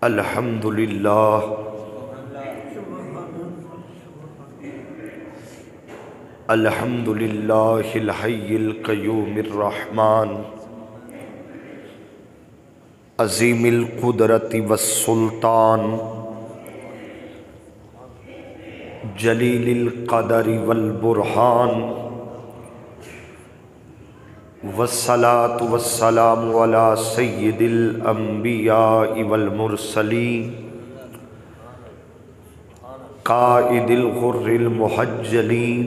अल्हम्दुलिल्लाह अल्हम्दुलिल्लाहिल हय्यिल क़य्यूमिर रहमान अज़ीमिल क़ुदरति वस्सुल्तान जलीलिल क़दरि वल बुरहान वस्सलातु वस्सलामु अला सय्यिदिल अंबियाइ वल मुरसलीन क़ाइदिल गुर्रिल मुहज्जलीन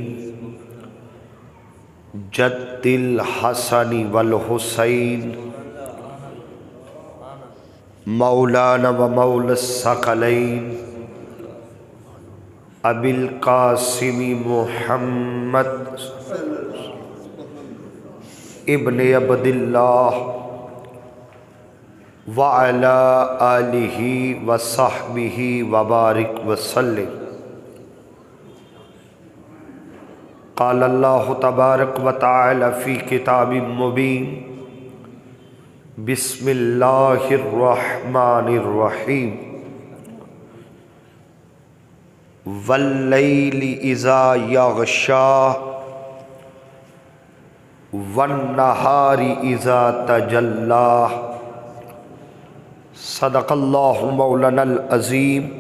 जद्दिल हसनी वल हुसैन मौलाना व मौलस सकलैन अबिल कासिमी मुहम्मद इब्ने अब्दिल्लाह व अला आलिही व सहबिही व बारिक वसल्लिम। क़ाल अल्लाहु तबारक व तआला फ़ी किताबिम मुबीन बिस्मिल्लाहिर रहमानिर रहीम वल्लैलि इज़ा यग़शा वन्नहारि इज़ा तजल्ला सदक़ल्लाहु मौलानल अज़ीम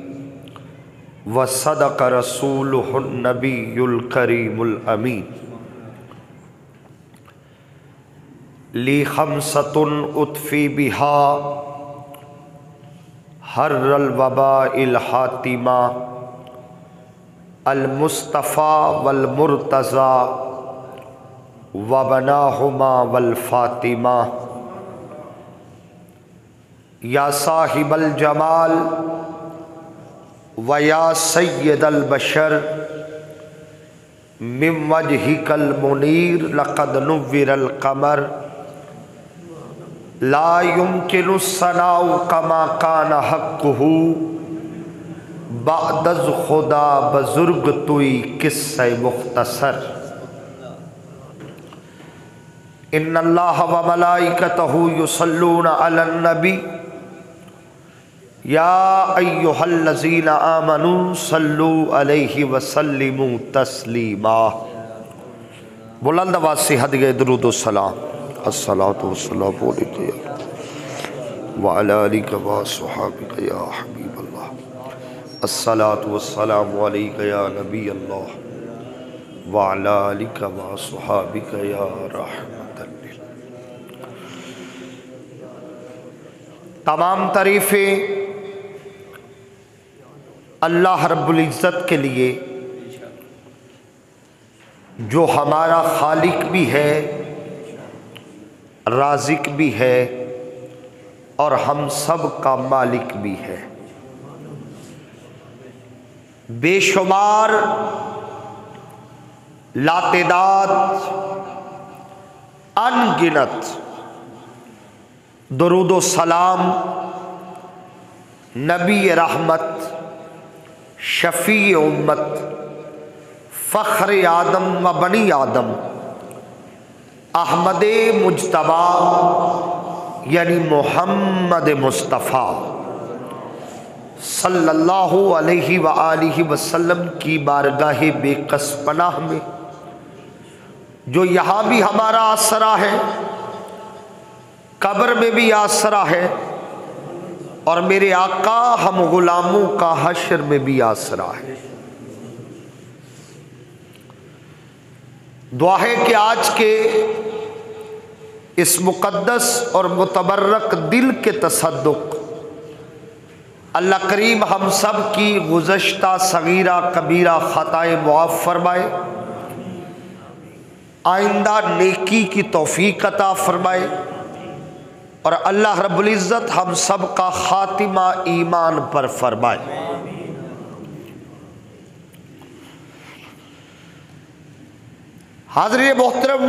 व सदक़ रसूलुहुन नबियुल करीमुल अमीन। ली खमसतुन उत्फ़ी बिहा हर्रल वबाइल हातिमा अल मुस्तफ़ा वल मुर्तज़ा व बनाहुमा वल फ़ातिमा। या साहिबल जमाल व या सय्यदल बशर मिन वजहिकल मुनीर लक़द नुव्विरल क़मर ला युमकिनु सनाउ कमा कान हक़्क़ुहु बअदज़ खुदा बुज़ुर्ग तुई किस्से मुख्तसर। इन्नल्लाह व मलाइकतहु युसल्लूना अलन नबी या अय्युहल्लज़ीना आमनू सल्लू अलैहि व सल्लिमू तस्लीमा। बुलंद आवाज़ से हदिया दुरूद व सलाम अस्सलातु वस्सलामु अलैका व अला आलिका व अस्हाबिका या हबीबल्लाह अस्सलातु वस्सलामु अलैका या नबी अल्लाह व अला आलिका व अस्हाबिका या रहमतल लिल। तमाम तारीफ़ें अल्लाह रब्बुल इज़्ज़त के लिए जो हमारा खालिक भी है, राज़िक भी है और हम सब का मालिक भी है। बेशुमार लातेदाद अनगिनत दुरूद व सलाम नबी रहमत शफ़ी उम्मत फ़ख्र आदम व बनी आदम अहमद मुज्तबा यानी मोहम्मद मुस्तफ़ा सल्लल्लाहु अलैहि व आलिहि वसल्लम की बारगाह बेकस पनाह में जो यहाँ भी हमारा आसरा है, कब्र में भी आसरा है और मेरे आका हम गुलामों का हश्र में भी आसरा है। दुआ है कि आज के इस मुक़द्दस और मुतबर्रक दिल के तसद्दुक़ अल्लाह करीम हम सब की गुज़श्ता सगीरा कबीरा ख़ताए मुआफ़ फरमाए, आइंदा नेकी की तौफ़ीक़ अता फरमाए और अल्लाह रब्बुल इज़्ज़त हम सब का ख़ातिमा ईमान पर फरमाए। हाज़िर मोहतरम,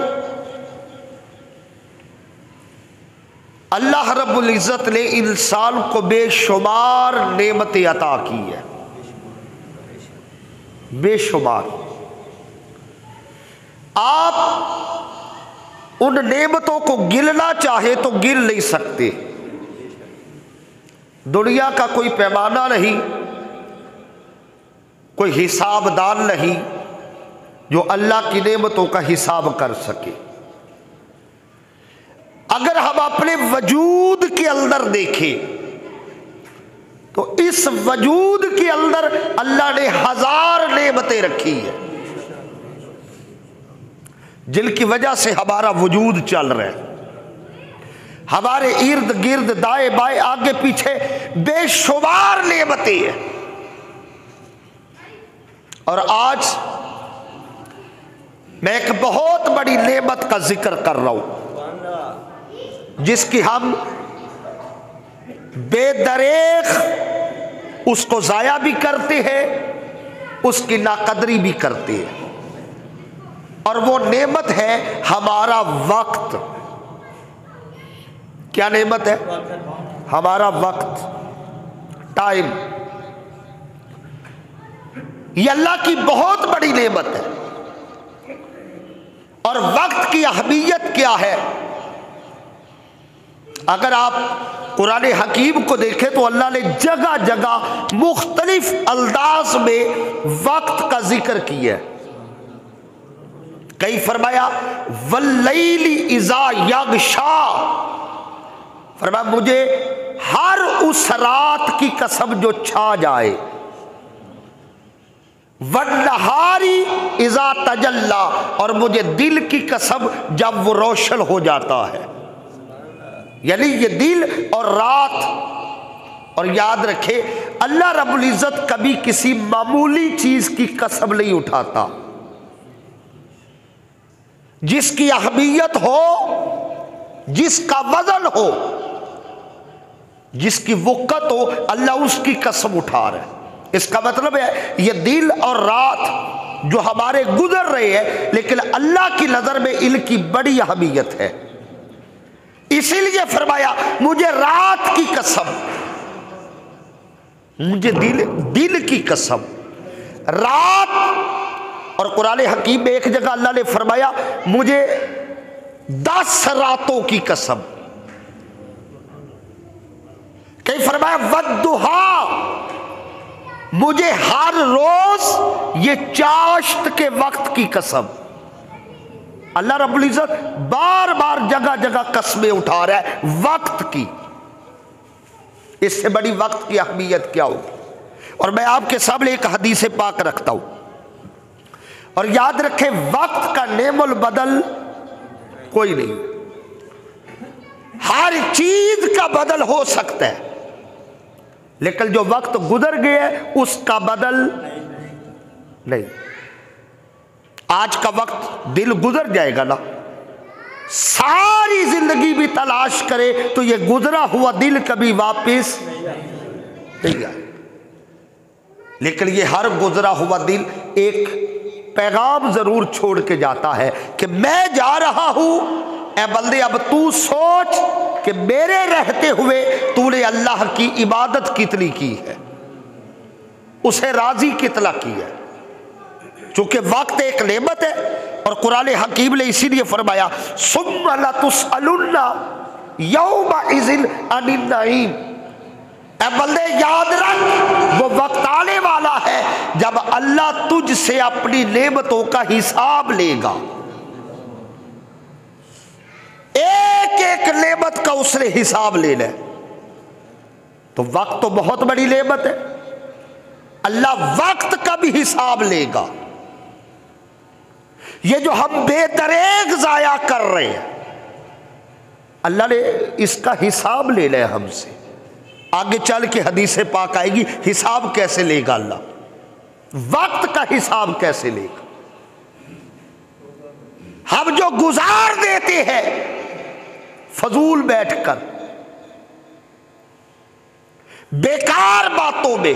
अल्लाह रब्बुल इज़्ज़त ने इंसान को बेशुमार नेमतें अता की है, बेशुमार। आप उन नेमतों को गिनना चाहे तो गिन नहीं सकते। दुनिया का कोई पैमाना नहीं, कोई हिसाबदान नहीं जो अल्लाह की नेमतों का हिसाब कर सके। अगर हम अपने वजूद के अंदर देखें तो इस वजूद के अंदर अल्लाह ने 1000 नेमतें रखी है, जिनकी वजह से हमारा वजूद चल रहा है। हमारे इर्द गिर्द दाएं बाएं आगे पीछे बेशुमार नेमतें हैं। और आज मैं एक बहुत बड़ी नेमत का जिक्र कर रहा हूं, जिसकी हम बेदरेख उसको जाया भी करते हैं, उसकी नाकदरी भी करते हैं। और वो नेमत है हमारा वक्त। क्या नेमत है? हमारा वक्त, टाइम। ये अल्लाह की बहुत बड़ी नेमत है। और वक्त की अहमियत क्या है? अगर आप कुरान हकीम को देखें तो अल्लाह ने जगह जगह मुख्तलिफ अंदाज में वक्त का जिक्र किया है। कई फरमाया वल्लैली इज़ा यग़शा, फरमाया मुझे हर उस रात की कसम जो छा जाए। वन्नहारी इज़ा तजल्ला, और मुझे दिल की कसम जब वो रोशन हो जाता है। यानी ये दिल और रात। और याद रखे अल्लाह रब्बुल इज़्ज़त कभी किसी मामूली चीज की कसम नहीं उठाता। जिसकी अहमियत हो, जिसका वजन हो, जिसकी वक़्त हो, अल्लाह उसकी कसम उठा रहा है। इसका मतलब है ये दिल और रात जो हमारे गुजर रहे हैं, लेकिन अल्लाह की नजर में इनकी बड़ी अहमियत है। इसीलिए फरमाया मुझे रात की कसम, मुझे दिल की कसम, रात। और कुरान हकीम में एक जगह अल्लाह ने फरमाया मुझे 10 रातों की कसम। कहीं फरमाया वद्दुहा, मुझे हर रोज ये चाश्त के वक्त की कसम। अल्लाह रब्बुल इज़्ज़त बार बार जगह जगह कसमें उठा रहा है वक्त की। इससे बड़ी वक्त की अहमियत क्या होगी? और मैं आपके सामने एक हदीस पाक रखता हूं। और याद रखें वक्त का नेमुल बदल कोई नहीं। हर चीज का बदल हो सकता है, लेकिन जो वक्त गुजर गया उसका बदल नहीं। आज का वक्त दिल गुजर जाएगा ना, सारी जिंदगी भी तलाश करे तो ये गुजरा हुआ दिल कभी वापस नहीं आए। लेकिन ये हर गुजरा हुआ दिल एक पैगाम जरूर छोड़ के जाता है कि मैं जा रहा हूं, ए बंदे अब तू सोच कि मेरे रहते हुए तूने अल्लाह की इबादत कितनी की है, उसे राजी कितना की है। चूंकि वक्त एक नेमत है। और कुरान हकीम ने इसीलिए फरमाया सुम्मा लतुसअलुन्ना यौमइज़िन अनिन नईम। ऐ बंदे याद रख वो वक्त आने वाला है जब अल्लाह तुझसे अपनी नेमतों का हिसाब लेगा। एक एक नेमत का उसने हिसाब लेना है। तो वक्त तो बहुत बड़ी नेमत है, अल्लाह वक्त का भी हिसाब लेगा। ये जो हम बेदरेग जाया कर रहे हैं, अल्लाह ने इसका हिसाब लेना है हमसे। आगे चल के हदीस पाक आएगी हिसाब कैसे लेगा अल्लाह, वक्त का हिसाब कैसे लेगा। हम जो गुजार देते हैं फजूल बैठकर, बेकार बातों में,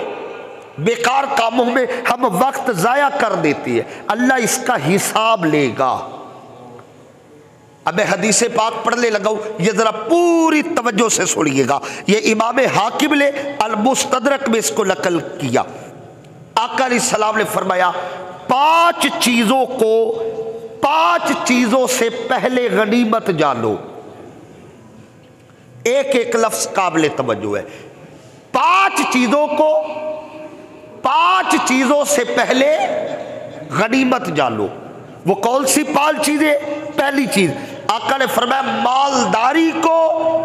बेकार कामों में हम वक्त जाया कर देती है, अल्लाह इसका हिसाब लेगा। अब मैं हदीस पाक पढ़ने लगा हूं, ये जरा पूरी तवज्जो से सुनिएगा। ये इमाम हाकिम ने अल मुस्तदरक में इसको नकल किया। आका अलैहिस्सलाम ने फरमाया 5 चीजों को 5 चीजों से पहले गनीमत जानो। एक एक लफ्ज काबिल तवज्जो है। पांच चीजों से पहले गनीमत जानो। वो कौन सी 5 चीजें? पहली चीज आका ने फरमाया मालदारी को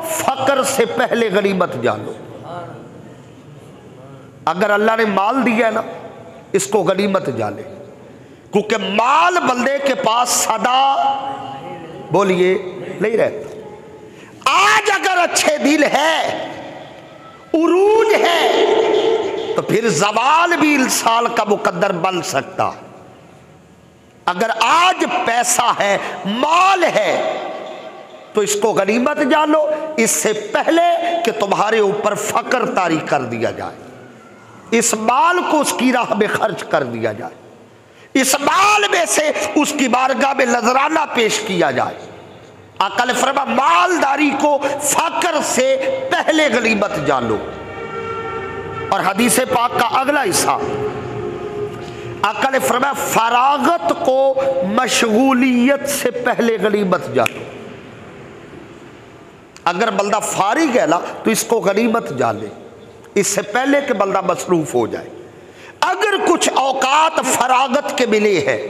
फकर से पहले गनीमत जानो। अगर अल्लाह ने माल दिया है ना, इसको गनीमत जाने, क्योंकि माल बंदे के पास सदा, बोलिए, नहीं रहता। आज अगर अच्छे दिल है, उरूज है, तो फिर जवाल भी इंसान का मुकद्दर बन सकता। अगर आज पैसा है, माल है, तो इसको गनीमत जानो, इससे पहले कि तुम्हारे ऊपर फकर तारी कर दिया जाए। इस माल को उसकी राह में खर्च कर दिया जाए, इस माल में से उसकी बारगाह में नजराना पेश किया जाए। आका ने फरमाया मालदारी को फकर से पहले गनीमत जानो। और हदीस पाक का अगला हिस्सा आका ने फरमाया फरागत को मशगूलियत से पहले गनीमत जानो। अगर बंदा फारिग है ना, तो इसको गनीमत जाने, इससे पहले कि बंदा मसरूफ हो जाए। अगर कुछ औकात फरागत के मिले हैं,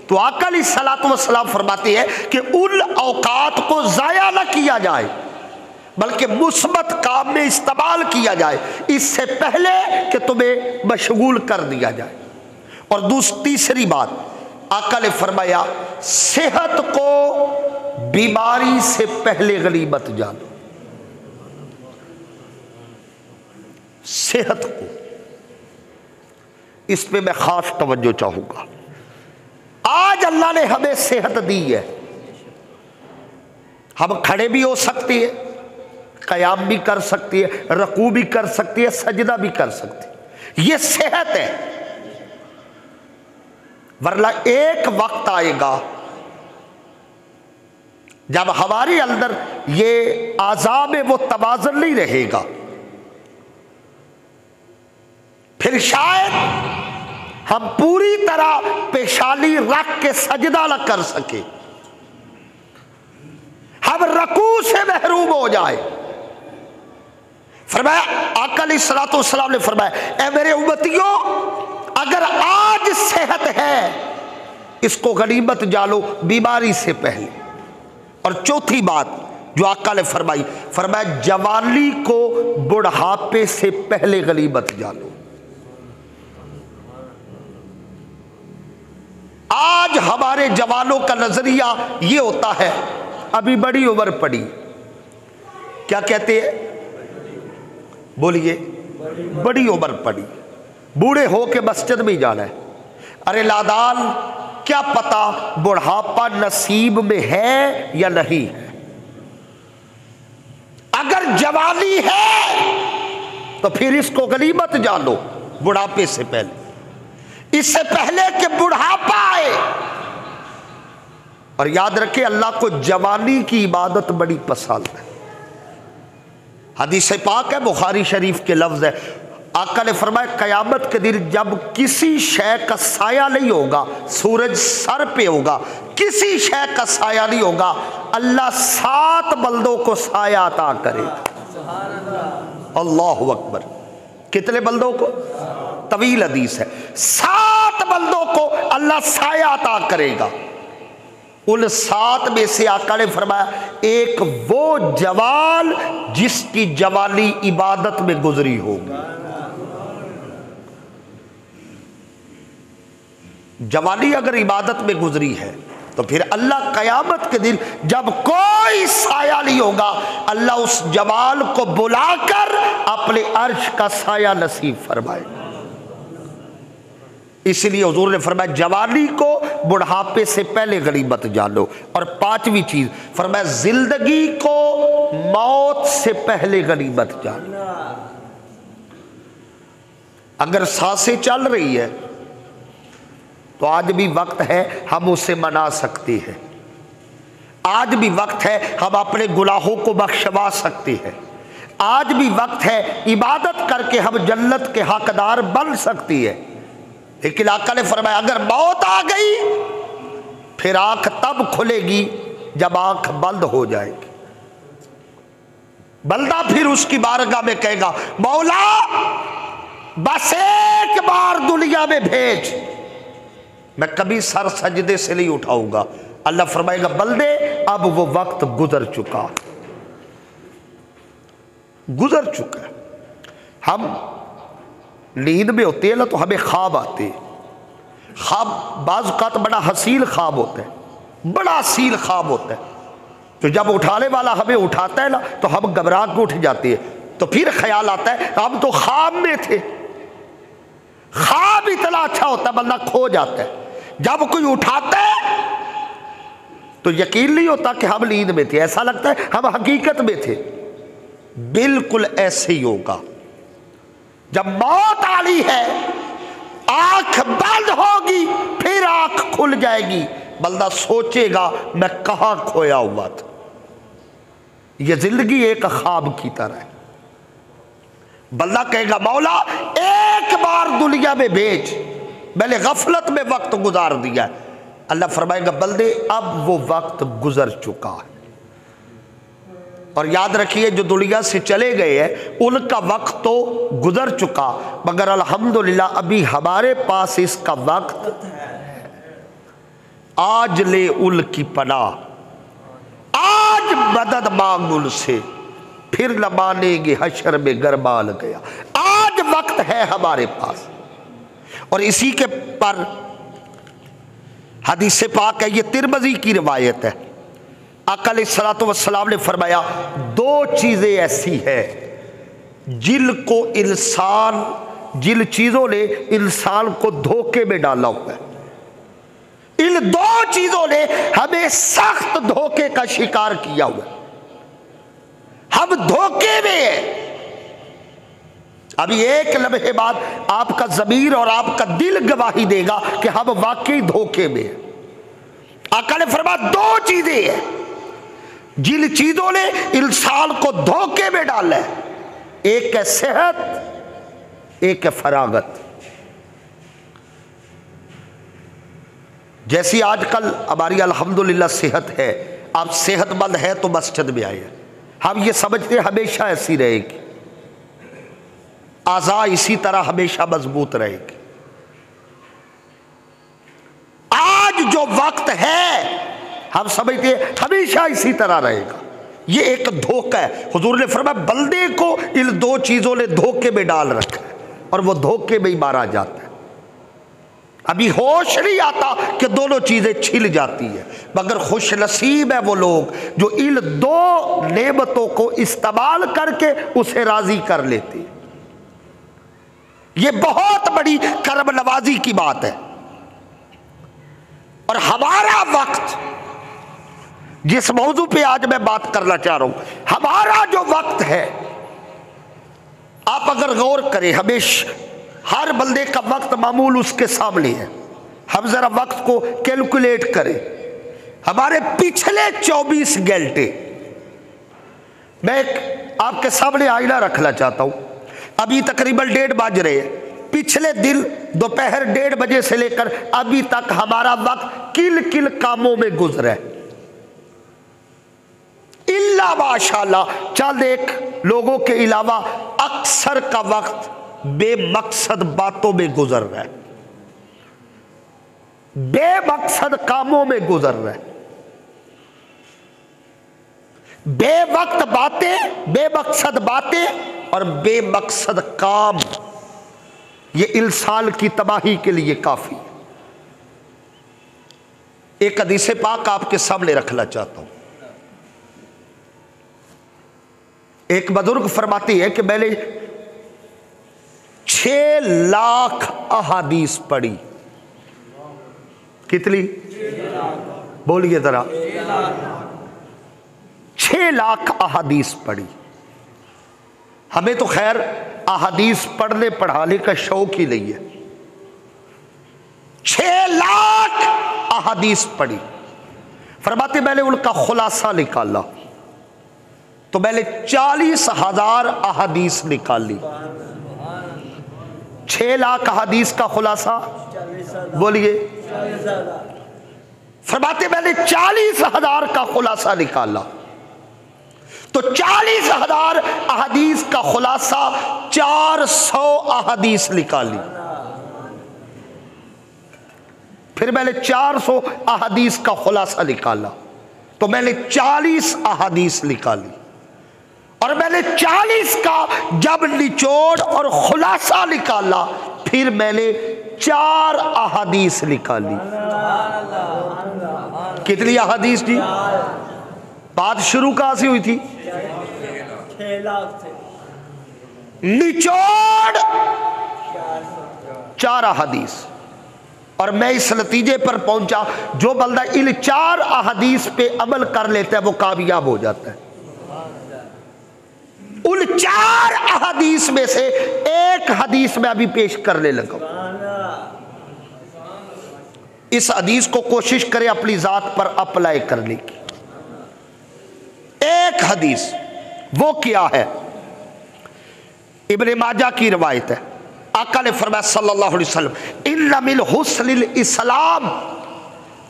तो आका अलैहिस्सलातु वस्सलाम फरमाती है कि उन औकात को जाया ना किया जाए, बल्कि मुस्बत काम में इस्तेमाल किया जाए, इससे पहले कि तुम्हें मशगूल कर दिया जाए। और तीसरी बात आका ने फरमाया सेहत को बीमारी से पहले गनीमत जानो। सेहत को, इस पे मैं खास तवज्जो चाहूंगा। आज अल्लाह ने हमें सेहत दी है, हम खड़े भी हो सकती है, कयाम भी कर सकती है, रकू भी कर सकती है, सजदा भी कर सकती है, ये सेहत है। वरना एक वक्त आएगा जब हमारे अंदर ये आज़ाब वो तवाज़ुन नहीं रहेगा, फिर शायद हम पूरी तरह पेशानी रख के सजदा न कर सके, हम रकू से महरूम हो जाए। फरमाया आका अलैहिस्सलातु वस्सलाम ने फरमाया ऐ मेरे उम्मतियों, अगर आज सेहत है, इसको गनीमत जानो बीमारी से पहले। और चौथी बात जो आका ने फरमाई, फरमाया जवानी को बुढ़ापे से पहले गनीमत जानो। आज हमारे जवानों का नजरिया ये होता है, अभी बड़ी उम्र पड़ी, क्या कहते हैं, बोलिए, बड़ी उम्र पड़ी, बूढ़े हो के मस्जिद में जाना है। अरे लादान, क्या पता बुढ़ापा नसीब में है या नहीं है। अगर जवानी है तो फिर इसको गनीमत जानो बुढ़ापे से पहले, इससे पहले कि बुढ़ापा आए। और याद रखे अल्लाह को जवानी की इबादत बड़ी पसंद है। हदीस पाक है, बुखारी शरीफ के लफ्ज है, आका ने फरमाया कयामत के दिन जब किसी शय का साया नहीं होगा, सूरज सर पे होगा, किसी शय का साया नहीं होगा, अल्लाह 7 बंदों को साया अता करेगा। अल्लाहु अकबर। कितने बंदों को? तवील हदीस है, 7 बंदों को अल्लाह साया अता करेगा। उन 7 में से आका ने फरमाया एक वो जवान जिसकी जवानी इबादत में गुजरी होगी। जवानी अगर इबादत में गुजरी है तो फिर अल्लाह कयामत के दिन जब कोई साया नहीं होगा, अल्लाह उस जवान को बुलाकर अपने अर्श का साया नसीब फरमाएगा। इसलिए हुजूर ने फरमाया जवानी को बुढ़ापे से पहले गनीमत जानो। और 5वीं चीज फरमाया जिंदगी को मौत से पहले गनीमत जानो। अगर सांसें चल रही है तो आज भी वक्त है हम उसे मना सकते हैं, आज भी वक्त है हम अपने गुनाहों को बख्शवा सकते हैं, आज भी वक्त है इबादत करके हम जन्नत के हकदार बन सकती है। लेकिन आका ने फरमाया अगर मौत आ गई फिर आंख तब खुलेगी जब आंख बंद हो जाएगी। बंदा फिर उसकी बारगाह में कहेगा मौला बस एक बार दुनिया में भेज, मैं कभी सर सजदे से नहीं उठाऊंगा। अल्लाह फरमाएगा बंदे अब वो वक्त गुजर चुका, गुजर चुका है। हम नींद में होते हैं ना तो हमें ख्वाब आते हैं। ख्वाब बाज़ का तो बड़ा हसीन ख्वाब होता है, बड़ा हसीन ख्वाब होता है। तो जब उठाने वाला हमें उठाता है ना तो हम घबरा के उठ जाते हैं। तो फिर ख्याल आता है हम तो ख्वाब में थे। ख्वाब इतना अच्छा होता है बंदा खो जाता है। जब कोई उठाता है तो यकीन नहीं होता कि हम नींद में थे, ऐसा लगता है हम हकीकत में थे। बिल्कुल ऐसे ही होगा जब मौत आनी है, आंख बंद होगी फिर आंख खुल जाएगी, बंदा सोचेगा मैं कहां खोया हुआ था। यह जिंदगी एक ख्वाब की तरह है। बंदा कहेगा मौला एक बार दुनिया में भेज, मैंने गफलत में वक्त गुजार दिया है। अल्लाह फरमाएगा बंदे अब वो वक्त गुजर चुका है। और याद रखिए जो दुनिया से चले गए हैं उनका वक्त तो गुजर चुका, मगर अल्हम्दुलिल्लाह अभी हमारे पास इसका वक्त आज ले उल की पनाह, आज मदद मांग उनसे, फिर न मानेंगे हशर में गरबाल गया। आज वक्त है हमारे पास। और इसी के पर हदीस पाक है, ये तिरमिज़ी की रिवायत है। आका अलैहिस्सलातु वस्सलाम ने फरमाया दो चीजें ऐसी है जिनको इंसान, जिन चीजों ने इंसान को धोखे में डाला हुआ है। इन दो चीजों ने हमें सख्त धोखे का शिकार किया हुआ है। हम धोखे में हैं। अभी एक लम्हे बाद आपका ज़मीर और आपका दिल गवाही देगा कि हम वाकई धोखे में हैं। आका ने फरमाया दो चीजें हैं जिन चीजों ने इंसान को धोखे में डाला है, एक है सेहत, एक है फरागत। जैसी आजकल हमारी अल्हम्दुलिल्लाह सेहत है, आप सेहतमंद है तो मस्जिद में आए, हम ये समझते हैं हमेशा ऐसी रहेगी, आज़ा इसी तरह हमेशा मजबूत रहेगी। आज जो वक्त है हम समझते हैं हमेशा इसी तरह रहेगा। ये एक धोखा है। हुजूर ने फरमाया बंदे को इन दो चीजों ने धोखे में डाल रखा है और वो धोखे में ही मारा जाता है। अभी होश नहीं आता कि दोनों चीजें छिल जाती है, मगर खुश नसीब है वो लोग जो इन दो नेमतों को इस्तेमाल करके उसे राजी कर लेते हैं। ये बहुत बड़ी करम नवाजी की बात है। और हमारा वक्त, जिस मौजू पे आज मैं बात करना चाह रहा हूं, हमारा जो वक्त है, आप अगर गौर करें, हमेशा हर बंदे का वक्त मामूल उसके सामने है। हम जरा वक्त को कैलकुलेट करें। हमारे पिछले 24 घंटे, मैं आपके सामने आईना रखना चाहता हूं। अभी तकरीबन 1:30 बज रहे हैं। पिछले दिन दोपहर 1:30 बजे से लेकर अभी तक हमारा वक्त किल किल कामों में गुजरा है। इल्ला माशाल्लाह चंद एक लोगों के अलावा अक्सर का वक्त बेमकसद बातों में गुजर रहा है, बेमकसद कामों में गुजर रहा है। बेवक्त बातें, बेमकसद बातें और बेमकसद काम, ये इंसान की तबाही के लिए काफी है। एक हदीस पाक आपके सामने रखना चाहता हूं। एक बुजुर्ग फरमाती है कि मैंने 6 लाख अहादीस पढ़ी। कितनी? बोलिए जरा। 6 लाख अहादीस पढ़ी। हमें तो खैर अहादीस पढ़ने पढ़ाने का शौक ही नहीं है। 6 लाख अहादीस पढ़ी। फरमाते मैंने उनका खुलासा निकाला तो मैंने 40,000 अहादीस निकाली। 6 लाख अहादीस का खुलासा, बोलिए। फरमाते मैंने 40,000 का खुलासा निकाला तो 40,000 अहदीस का खुलासा 400 अहदीस निकाली। फिर मैंने 400 अहदीस का खुलासा निकाला तो मैंने 40 अहदीस निकाली, और मैंने 40 का जब निचोड़ और खुलासा निकाला फिर मैंने 4 अहदीस निकाली। कितनी अहदीस थी? बात शुरू कहां से हुई थी? 6 लाख से। निचोड़ 4 अहदीस, और मैं इस नतीजे पर पहुंचा जो बंदा इन 4 अहदीस पे अमल कर लेता है वो कामयाब हो जाता है। उन 4 अहदीस में से एक हदीस में अभी पेश करने लगा। इस हदीस को कोशिश करें अपनी जात पर अप्लाई करने की। एक हदीस वो क्या है? इब्ने माजा की रिवायत है, आका ने फरमाया सल्लल्लाहु अलैहि वसल्लम इन्ना मिन हुस्निल इस्लाम,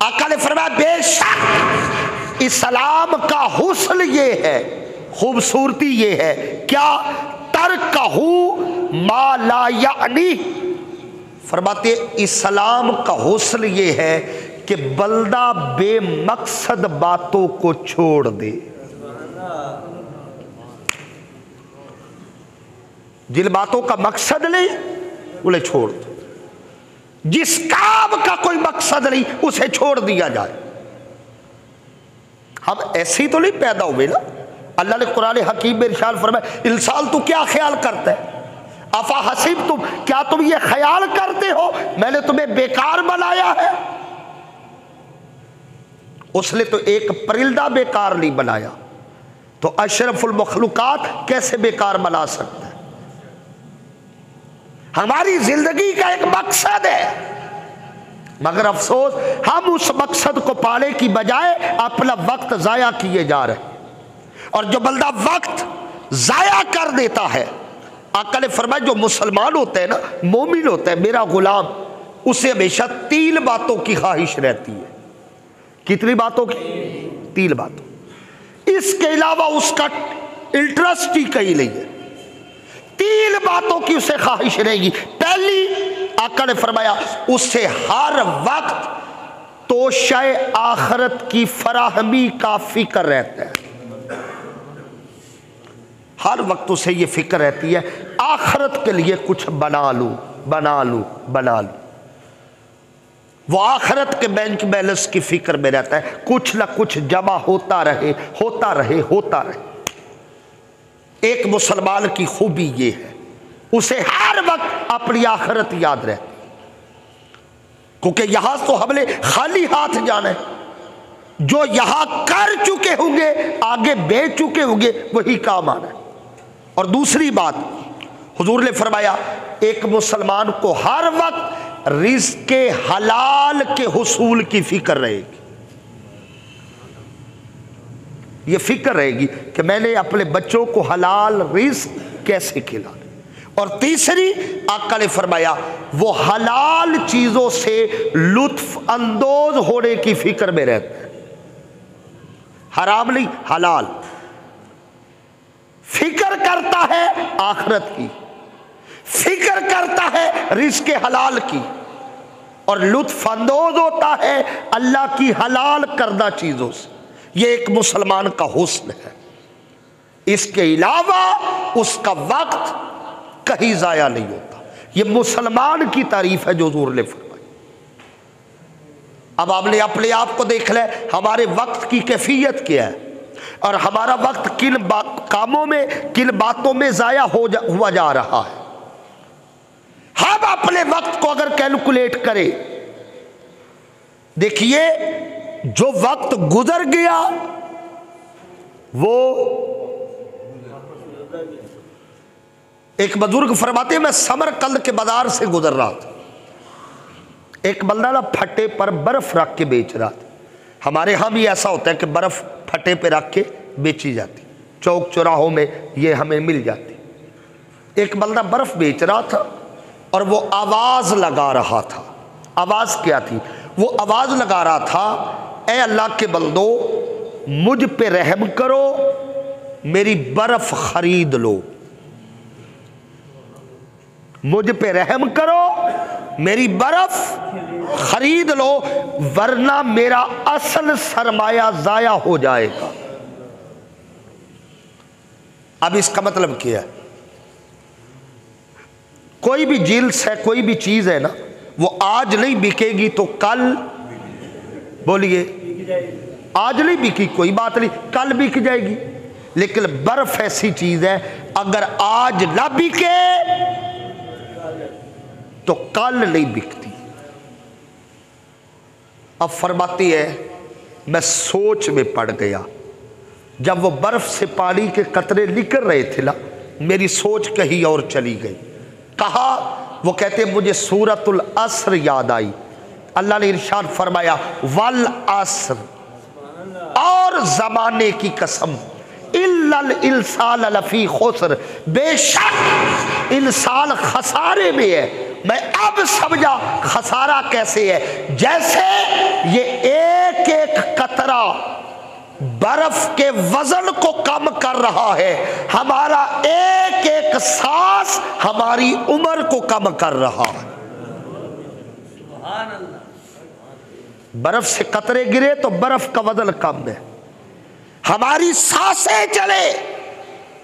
आका ने फरमाया बेशक इस्लाम का हुस्न ये है, खूबसूरती ये है क्या? तरकहू मा ला यानी, फरमाते इस्लाम का हुस्न ये है कि बंदा बेमकसद बातों को छोड़ दे। जिन बातों का मकसद नहीं उन्हें छोड़ दो, जिस काम का कोई मकसद नहीं उसे छोड़ दिया जाए। हम ऐसे ही तो नहीं पैदा हुए ना। अल्लाह ने कुरान हकीम में इरशाद फरमाया इंसान तू क्या ख्याल करता है? अफा हसीब तुम, क्या तुम ये ख्याल करते हो मैंने तुम्हें बेकार बनाया है? उसने तो एक परिंदा बेकार नहीं बनाया, तो अशरफुल मखलूकात कैसे बेकार बना सकता है? हमारी जिंदगी का एक मकसद है, मगर अफसोस हम उस मकसद को पाने की बजाय अपना वक्त जाया किए जा रहे हैं। और जो बंदा वक्त जाया कर देता है, आका ने फरमाया जो मुसलमान होता है ना, मोमिन होता है, मेरा गुलाम, उसे हमेशा 3 बातों की ख्वाहिश रहती है। कितनी बातों की? 3 बातों। इसके अलावा उसका इंटरेस्ट ही कहीं नहीं है। 3 बातों की उसे ख्वाहिश रहेगी। पहली, आका ने फरमाया उससे हर वक्त तोशे आखरत की फराहमी का फिक्र रहता है। हर वक्त उसे ये फिक्र रहती है आखरत के लिए कुछ बना लूं, बना लूं, बना लूं। वो आखरत के बैंक बैलेंस की फिक्र में रहता है, कुछ ना कुछ जमा होता रहे, होता रहे, होता रहे। एक मुसलमान की खूबी ये है, उसे हर वक्त अपनी आखिरत याद रहती, क्योंकि यहां तो हमने खाली हाथ जाना है। जो यहां कर चुके होंगे आगे बेच चुके होंगे वही काम आना है। और दूसरी बात, हुजूर ने फरमाया एक मुसलमान को हर वक्त रिज़्क़ हलाल के हुसूल की फिक्र रहेगी। ये फिक्र रहेगी कि मैंने अपने बच्चों को हलाल रिज़्क़ कैसे खिलाना। और तीसरी, आका ने फरमाया वो हलाल चीजों से लुत्फ अंदोज होने की फिक्र में रहता है। हराम नहीं, हलाल। फिक्र करता है आखिरत की, फिक्र करता है रिज़्क़ हलाल की, और लुत्फ अंदोज होता है अल्लाह की हलाल करदा चीजों से। ये एक मुसलमान का हुस्न है। इसके अलावा उसका वक्त कहीं जाया नहीं होता। ये मुसलमान की तारीफ है जो हुजूर ने फरमाई। अब आपने अपने आप को देख ले, हमारे वक्त की कैफियत क्या है और हमारा वक्त किन कामों में, किन बातों में जाया हुआ जा रहा है। हम अपने वक्त को अगर कैलकुलेट करें, देखिए जो वक्त गुजर गया वो, एक बुजुर्ग फरमाते हैं मैं समरकंद के बाजार से गुजर रहा था, एक बंदा ना फटे पर बर्फ रख के बेच रहा था। हमारे यहाँ भी ऐसा होता है कि बर्फ फटे पे रख के बेची जाती, चौक चौराहों में ये हमें मिल जाती। एक बंदा बर्फ बेच रहा था और वो आवाज लगा रहा था। आवाज क्या थी? वो आवाज लगा रहा था, ए अल्लाह के बंदो मुझ पे रहम करो, मेरी बर्फ खरीद लो, मुझ पे रहम करो, मेरी बर्फ खरीद लो, वरना मेरा असल सरमाया जाया हो जाएगा। अब इसका मतलब क्या है? कोई भी जिल्स है, कोई भी चीज है ना, वो आज नहीं बिकेगी तो कल, बोलिए, आज नहीं बिकी कोई बात नहीं, कल बिक जाएगी। लेकिन बर्फ ऐसी चीज है, अगर आज ना बिके तो कल नहीं बिकती। अब फरमाती है, मैं सोच में पड़ गया, जब वो बर्फ से पानी के कतरे निकल रहे थे ना, मेरी सोच कहीं और चली गई। कहा, वो कहते मुझे सूरतुल असर याद आई। अल्लाह ने इरशाद फरमाया, वल असर, और जमाने की कसम, इल्लल इंसान लफी खुसर, बेशक इंसान खसारे में है। मैं अब समझा खसारा कैसे है, जैसे ये एक एक कतरा बर्फ के वजन को कम कर रहा है, हमारा एक एक सांस हमारी उम्र को कम कर रहा है। बर्फ से कतरे गिरे तो बर्फ का वजन कम है। हमारी सांसें चले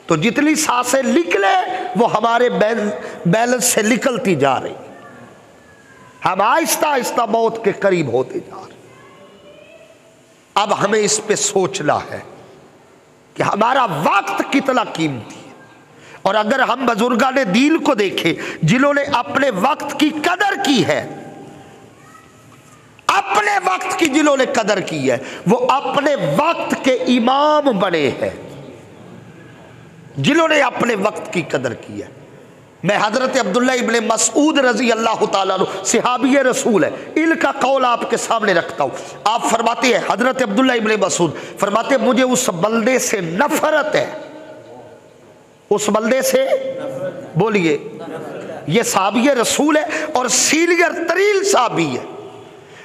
तो जितनी सांसें निकले वो हमारे बैलेंस से निकलती जा रही। हम आहिस्ता आहिस्ता मौत के करीब होते जा रहे। अब हमें इस पे सोचना है कि हमारा वक्त कितना कीमती है। और अगर हम बुजुर्गाने दीन को देखें, जिन्होंने अपने वक्त की कदर की है, अपने वक्त की जिन्होंने कदर की है, वो अपने वक्त के इमाम बने हैं, जिन्होंने अपने वक्त की कदर की है। मैं हजरत अब्दुल्ला इब्ने मसूद रजी अल्लाह ताला अन्हु सहाबी रसूल है, इनका कौल आपके सामने रखता हूँ। आप फरमाते हैं, हजरत अब्दुल्ला इब्ने मसूद फरमाते, मुझे उस बंदे से नफरत है। उस बंदे से, बोलिए, ये सहाबी रसूल है और सीनियर तरीन सहाबी है।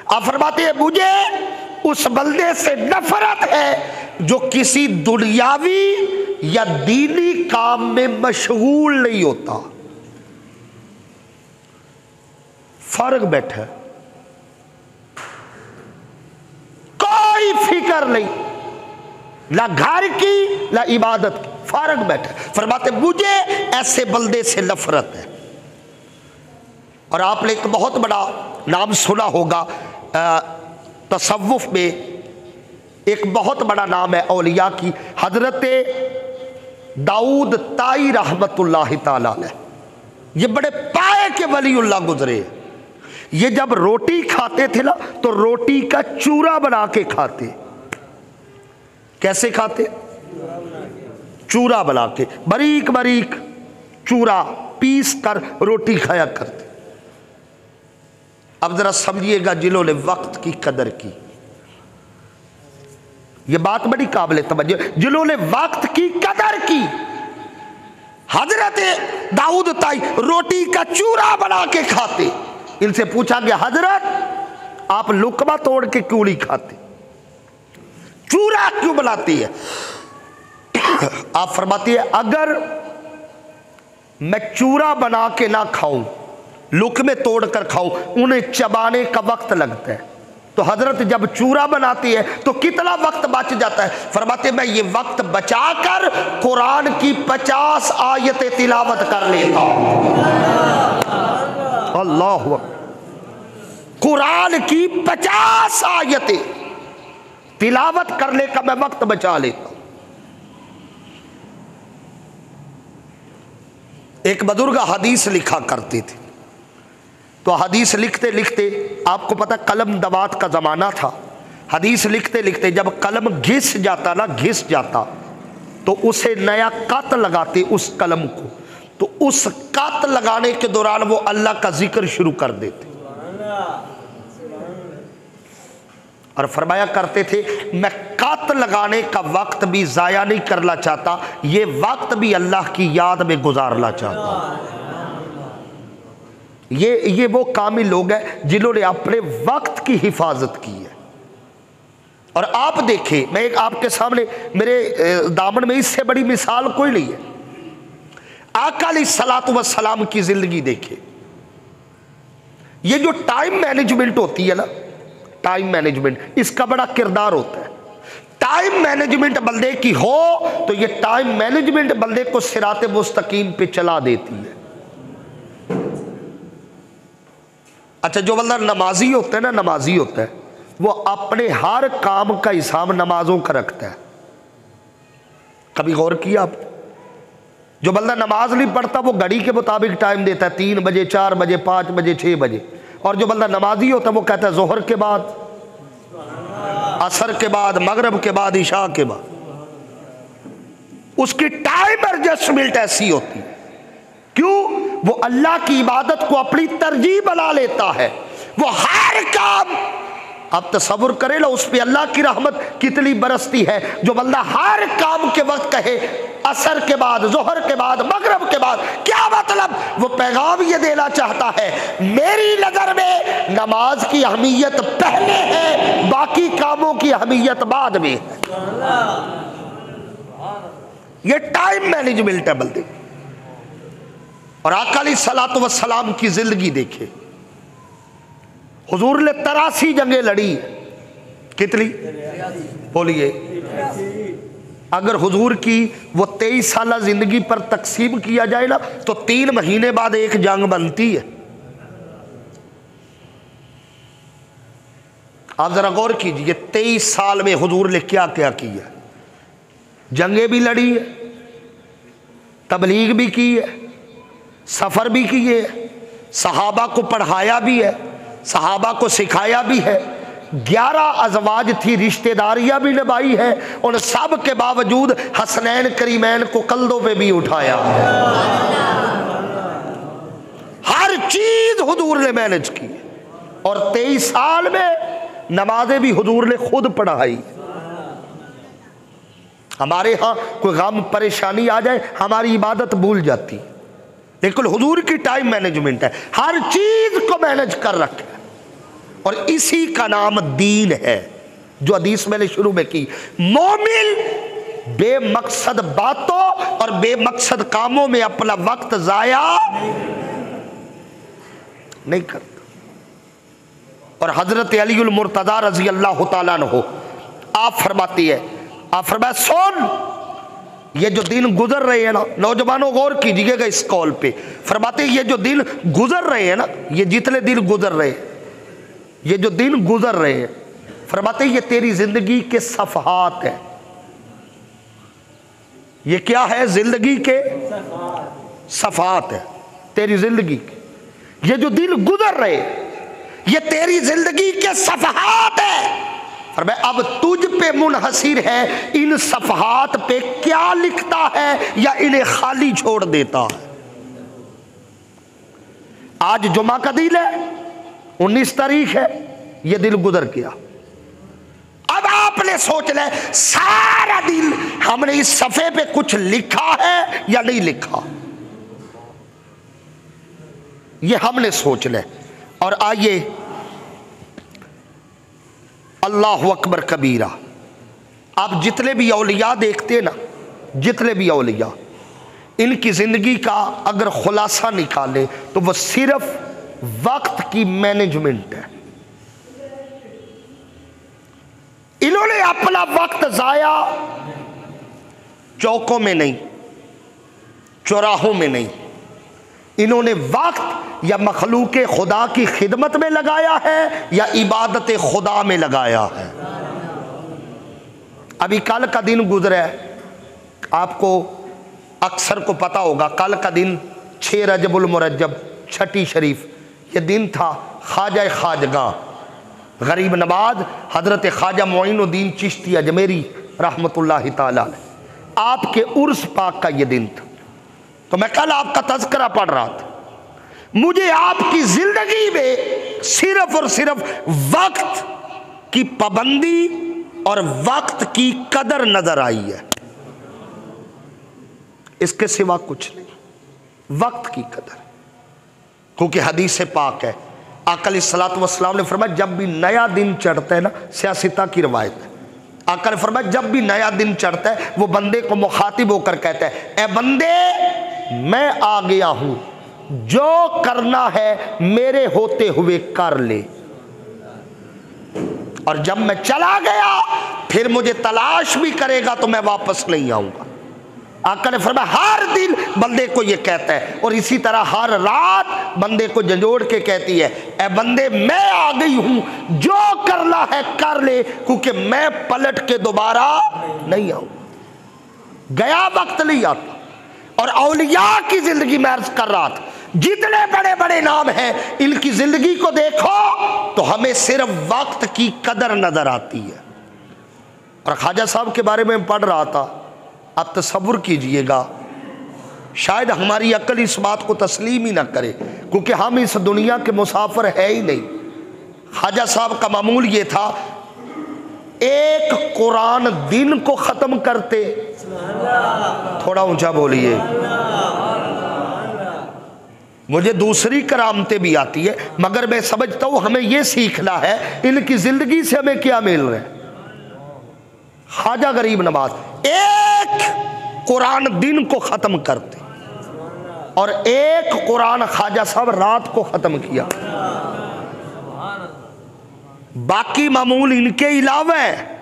आप फरमाते हैं, मुझे उस बंदे से नफरत है जो किसी दुनियावी या दीनी काम में मशगूल नहीं होता। फर्क बैठा, कोई फिक्र नहीं, ना घर की ना इबादत की, फर्क बैठा। फरमाते मुझे ऐसे बंदे से नफरत है। और आपने एक बहुत बड़ा नाम सुना होगा, तसव्वुफ में एक बहुत बड़ा नाम है औलिया की, हजरत दाऊद ताई रहमतुल्लाह ताला अलैह। ये बड़े पाए के वलीउल्लाह गुजरे। ये जब रोटी खाते थे ना, तो रोटी का चूरा बना के खाते। कैसे खाते? चूरा बना के, बारीक बारीक चूरा पीस कर रोटी खाया करते। अब जरा समझिएगा, जिन्होंने वक्त की कदर की, ये बात बड़ी काबिल तवज्जो, जिन्होंने वक्त की कदर की। हजरत दाऊद ताई रोटी का चूरा बना के खाते। इनसे पूछा गया, हजरत आप लुकमा तोड़ के क्यों नहीं खाते, चूरा क्यों बनाती है? आप फरमाती है, अगर मैं चूरा बना के ना खाऊं, लुकमे तोड़ कर खाऊं, उन्हें चबाने का वक्त लगता है। तो हजरत जब चूरा बनाती है तो कितना वक्त बच जाता है? फरमाते मैं ये वक्त बचाकर कुरान की 50 आयतें तिलावत कर लेता हूं। अल्लाह, कुरान की 50 आयतें तिलावत करने का मैं वक्त बचा लेता हूं। एक बुजुर्ग हदीस लिखा करते थे, तो हदीस लिखते लिखते, आपको पता कलम दवात का ज़माना था, हदीस लिखते लिखते जब कलम घिस जाता ना, घिस जाता, तो उसे नया कत लगाते उस कलम को। तो उस कत लगाने के दौरान वो अल्लाह का जिक्र शुरू कर देते और फरमाया करते थे, मैं कत लगाने का वक्त भी ज़ाया नहीं करना चाहता, ये वक्त भी अल्लाह की याद में गुजारना चाहता। ये वो कामिल लोग हैं जिन्होंने अपने वक्त की हिफाजत की है। और आप देखें, मैं एक आपके सामने मेरे दामन में इससे बड़ी मिसाल कोई नहीं है। आका अलैहिस्सलातु वस्सलाम की जिंदगी देखें। ये जो टाइम मैनेजमेंट होती है ना, टाइम मैनेजमेंट, इसका बड़ा किरदार होता है। टाइम मैनेजमेंट बंदे की हो तो ये टाइम मैनेजमेंट बंदे को सिराते मुस्तकीम पे चला देती है। अच्छा, जो बंदा नमाजी होता है ना, नमाजी होता है, वो अपने हर काम का हिसाब नमाजों का रखता है। कभी गौर किया आप? जो बंदा नमाज नहीं पढ़ता वो घड़ी के मुताबिक टाइम देता है, 3 बजे, 4 बजे, 5 बजे, 6 बजे। और जो बंदा नमाजी होता है वो कहता है जोहर के बाद, असर के बाद, मगरब के बाद, इशा के बाद। उसकी टाइम एडजस्टमेंट ऐसी होती है। क्यों? वो अल्लाह की इबादत को अपनी तरजीह बना लेता है। वो हर काम, आप तसव्वुर करें ना, उस पर अल्लाह की रहमत कितनी बरसती है। जो बंदा हर काम के वक्त कहे असर के बाद, जोहर के बाद, मगरब के बाद, क्या मतलब? वो पैगाम ये देना चाहता है, मेरी नजर में नमाज की अहमियत पहले है, बाकी कामों की अहमियत बाद में है। ये टाइम मैनेजमेंट है बंदे। और आका अलैहिस्सलातु वस्सलाम की जिंदगी देखे। हुजूर ने 83 जंगें लड़ी। कितनी? बोलिए। अगर हुजूर की वो 23 साल जिंदगी पर तकसीम किया जाए ना तो 3 महीने बाद एक जंग बनती है। आप जरा गौर कीजिए, 23 साल में हुजूर ने क्या क्या किया। जंगें भी लड़ी है, तबलीग भी की है, सफर भी किए, सहाबा को पढ़ाया भी है, सहाबा को सिखाया भी है, 11 अज़वाज थी, रिश्तेदारियां भी निभाई है। उन सब के बावजूद हसनैन करीमैन को कंधों पे भी उठाया। हर चीज हुजूर ने मैनेज की। और 23 साल में नमाजें भी हुजूर ने खुद पढ़ाई। हमारे यहाँ कोई गम परेशानी आ जाए, हमारी इबादत भूल जाती, लेकिन हुजूर की टाइम मैनेजमेंट है, हर चीज को मैनेज कर रखे। और इसी का नाम दीन है। जो हदीस मैंने शुरू में की, मोमिन बेमकसद बातों और बेमकसद कामों में अपना वक्त जाया नहीं करता। और हजरत अलीउल मुर्तज़ा रज़ी अल्लाह तआला अन्हु आप फरमाती है, आप फरमाया, सुन, ये जो दिन गुजर रहे हैं ना, नौजवानों गौर कीजिएगा इस कॉल पे, फरमाते ये जो दिन गुजर रहे हैं ना, ये जितने दिन गुजर रहे हैं, ये जो दिन गुजर रहे हैं, फरमाते ये तेरी जिंदगी के सफ़हात है। ये क्या है? जिंदगी के सफ़हात है, तेरी जिंदगी के। ये जो दिन गुजर रहे ये तेरी जिंदगी के सफ़हात है। फरमाया अब तुझ पे मुनहसिर है, इन सफ़हात पे क्या लिखता है या इन्हें खाली छोड़ देता है। आज जुमा का दिन है, 19 तारीख है, ये दिन गुजर गया। अब आपने सोच ले, सारा दिन हमने इस सफ़े पे कुछ लिखा है या नहीं लिखा, ये हमने सोच ले। और आइए, अल्लाहु अकबर कबीरा, आप जितने भी औलिया देखते हैं ना, जितने भी औलिया, इनकी ज़िंदगी का अगर खुलासा निकाले तो वह सिर्फ वक्त की मैनेजमेंट है। इन्होंने अपना वक्त जाया चौकों में नहीं, चौराहों में नहीं, इन्होंने वक्त या मखलूक खुदा की खिदमत में लगाया है या इबादत खुदा में लगाया है। अभी कल का दिन गुजरा है, आपको अक्सर को पता होगा, कल का दिन 6 रजबुल मुरज्जब, छठी शरीफ, ये दिन था ख्वाजा खाजगा गरीब नवाज हजरत ख्वाजा मोइनुद्दीन चिश्ती अजमेरी रहमतुल्लाहि ताला अलैह, आपके उर्स पाक का ये दिन था। तो मैं कल आपका तज़किरा पढ़ रहा था, मुझे आपकी जिंदगी में सिर्फ और सिर्फ वक्त की पाबंदी और वक्त की कदर नजर आई है, इसके सिवा कुछ नहीं। वक्त की कदर, क्योंकि हदीस पाक है, आका अलैहिस्सलातु वस्सलाम ने फरमाया जब भी नया दिन चढ़ता है ना, सियासता की रवायत है, आका ने फरमाया जब भी नया दिन चढ़ता है वो बंदे को मुखातिब होकर कहता है, ए बंदे मैं आ गया हूं, जो करना है मेरे होते हुए कर ले, और जब मैं चला गया फिर मुझे तलाश भी करेगा तो मैं वापस नहीं आऊंगा। आका ने फरमाया हर दिन बंदे को ये कहता है, और इसी तरह हर रात बंदे को झंझोड़ के कहती है, ए बंदे मैं आ गई हूं, जो करना है कर ले, क्योंकि मैं पलट के दोबारा नहीं आऊंगा। गया वक्त नहीं आता। और औलिया की जिंदगी मैं अर्ज कर रहा था, जितने बड़े बड़े नाम हैं इनकी जिंदगी को देखो तो हमें सिर्फ वक्त की कदर नजर आती है। और ख्वाजा साहब के बारे में पढ़ रहा था, आप तसव्वुर कीजिएगा, शायद हमारी अक्ल इस बात को तस्लीम ही ना करे, क्योंकि हम इस दुनिया के मुसाफिर है ही नहीं। ख्वाजा साहब का मामूल ये था, एक कुरान दिन को ख़त्म करते, थोड़ा ऊंचा बोलिए, मुझे दूसरी करामतें भी आती है मगर मैं समझता हूं हमें यह सीखना है इनकी जिंदगी से हमें क्या मिल रहा है। ख्वाजा गरीब नवाज एक कुरान दिन को ख़त्म करते और एक कुरान ख्वाजा साहब रात को ख़त्म किया। बाकी मामूल इनके अलावा है।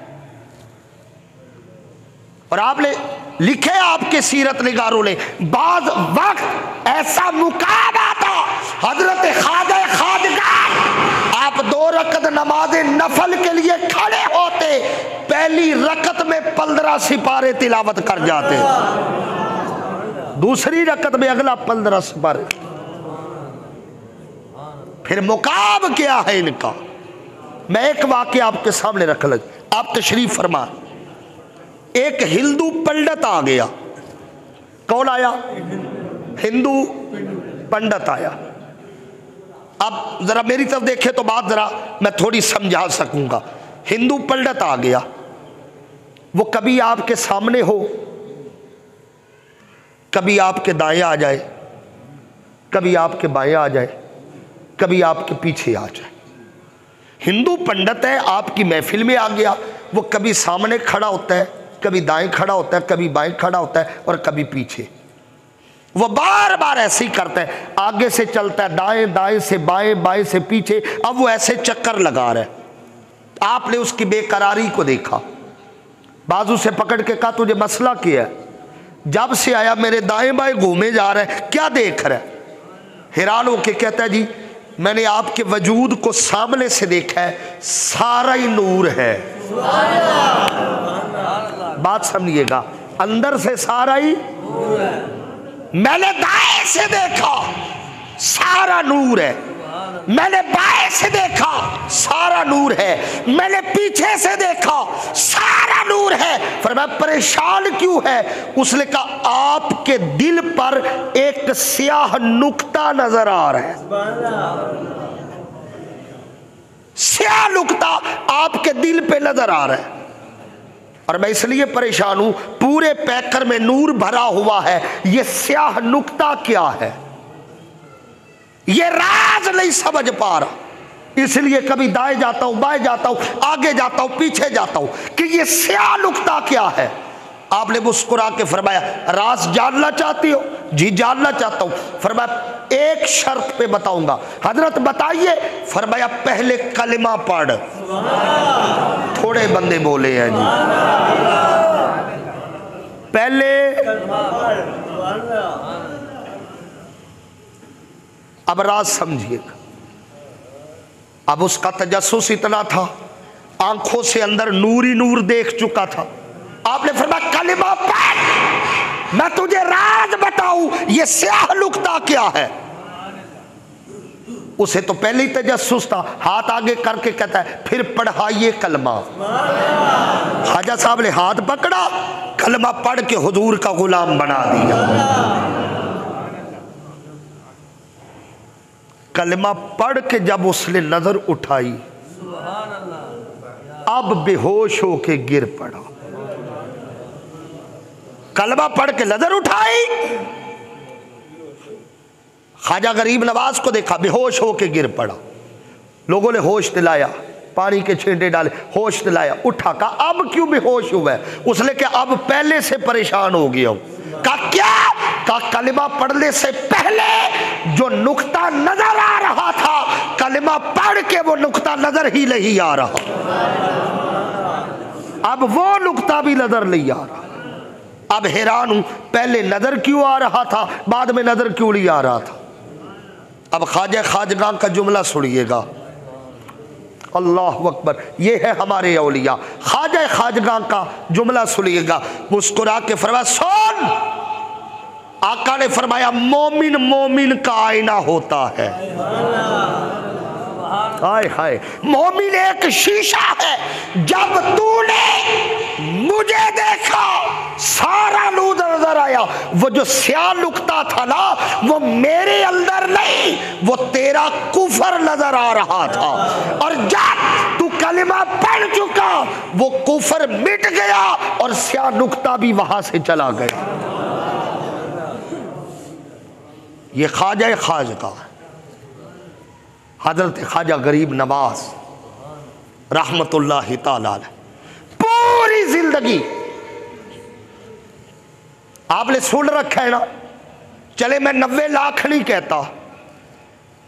और आपने लिखे आपके सीरत निगारों ने, बाज वक्त ऐसा मुकाम आता हजरत ख्वाजा खाजगाह आप 2 रकत नमाज नफल के लिए खड़े होते, पहली रकत में 15 सिपारे तिलावत कर जाते, दूसरी रकत में अगला 15 सिपारे। फिर मुकाम क्या है इनका, मैं एक वाक़या आपके सामने रख लूं, आप तशरीफ फरमा। एक हिंदू पंडित आ गया। कौन आया? हिंदू पंडित आया। अब जरा मेरी तरफ देखे तो बात जरा मैं थोड़ी समझा सकूंगा। हिंदू पंडित आ गया, वो कभी आपके सामने हो, कभी आपके दाएं आ जाए, कभी आपके बाएं आ जाए, कभी आपके पीछे आ जाए। हिंदू पंडित है, आपकी महफिल में आ गया, वो कभी सामने खड़ा होता है, कभी दाएं खड़ा होता है, कभी बाएं खड़ा होता है और कभी पीछे। वो बार बार ऐसे ही करता है, आगे से चलता है दाएं, दाएं से बाएं, बाएं से पीछे। अब वो ऐसे चक्कर लगा रहा है। आपने उसकी बेकरारी को देखा, बाजू से पकड़ के कहा तुझे मसला क्या है? जब से आया मेरे दाएं बाएं घूमे जा रहा है, क्या देख रहा है? हैरान होके कहता है जी मैंने आपके वजूद को सामने से देखा है, सारा ही नूर है। बात समझिएगा, अंदर से सारा ही। मैंने दाएं से देखा सारा नूर है, मैंने बाएं से देखा सारा नूर है, मैंने पीछे से देखा सारा नूर है। फरमाया परेशान क्यों है? उसने कहा आपके दिल पर एक स्याह नुक्ता नजर आ रहा है, स्याह नुक्ता आपके दिल पे नजर आ रहा है। और मैं इसलिए परेशान हूं, पूरे पैकर में नूर भरा हुआ है, ये स्याह नुक्ता क्या है? ये राज नहीं समझ पा रहा, इसलिए कभी दाएं जाता हूं, बाएं जाता हूं, आगे जाता हूं, पीछे जाता हूं कि ये स्याह नुक्ता क्या है। आपने मुस्कुरा के फरमाया राज जानना चाहती हो? जी जानना चाहता हूं। फरमाया एक शर्त पे बताऊंगा। हजरत बताइए। फरमाया पहले कलिमा पढ़। थोड़े बंदे बोले हैं जी, पहले। अब राज समझिएगा। अब उसका तजस्सुस इतना था, आंखों से अंदर नूर ही नूर देख चुका था। आपने फरमाया कलिमा पढ़, मैं तुझे राज बताऊं ये स्याह नुक्ता क्या है। उसे तो पहले ही तजस्सुस था, हाथ आगे करके कहता है फिर पढ़ाइए कलमा। ख्वाजा साहब ने हाथ पकड़ा, कलमा पढ़ के हुजूर का गुलाम बना दिया। कलमा पढ़ के जब उसने नजर उठाई, अब बेहोश होके गिर पड़ा। कलमा पढ़ के नजर उठाई, ख्वाजा गरीब नवाज को देखा, बेहोश होके गिर पड़ा। लोगों ने होश दिलाया, पानी के छींटे डाले, होश दिलाया, उठा। कहा अब क्यों बेहोश हुआ है? उसने कहा अब पहले से परेशान हो गया हूं। कहा क्या? कहा कलिमा पढ़ने से पहले जो नुक्ता नजर आ रहा था, कलिमा पढ़ के वो नुक्ता नजर ही नहीं आ रहा, अब वो नुक्ता भी नजर नहीं आ रहा। अब हैरान हूं, पहले नजर क्यों आ रहा था, बाद में नजर क्यों नहीं आ रहा था? अब ख्वाजा खाजगां का जुमला सुनिएगा। अल्लाह अकबर, ये है हमारे औलिया। ख्वाजा खाजगां का जुमला सुनिएगा। मुस्कुरा के फरमाया सुन, आका ने फरमाया मोमिन मोमिन का आईना होता है। हाय हाय, मोमिन एक शीशा है। जब तूने मुझे देखा सारा नूर नजर आया, वो जो स्याह नुक्ता था ना, वो मेरे अंदर नहीं, वो तेरा कुफर नजर आ रहा था। और जब तू कलिमा पढ़ चुका, वो कुफर मिट गया और स्याह नुक्ता भी वहां से चला गया। ये ख्वाजा खाजगा हजरत ख्वाजा गरीब नवाज रहमतुल्लाहि ताला अलैह, पूरी जिंदगी आपने सुन रखा है ना। चले मैं 90 लाख नहीं कहता,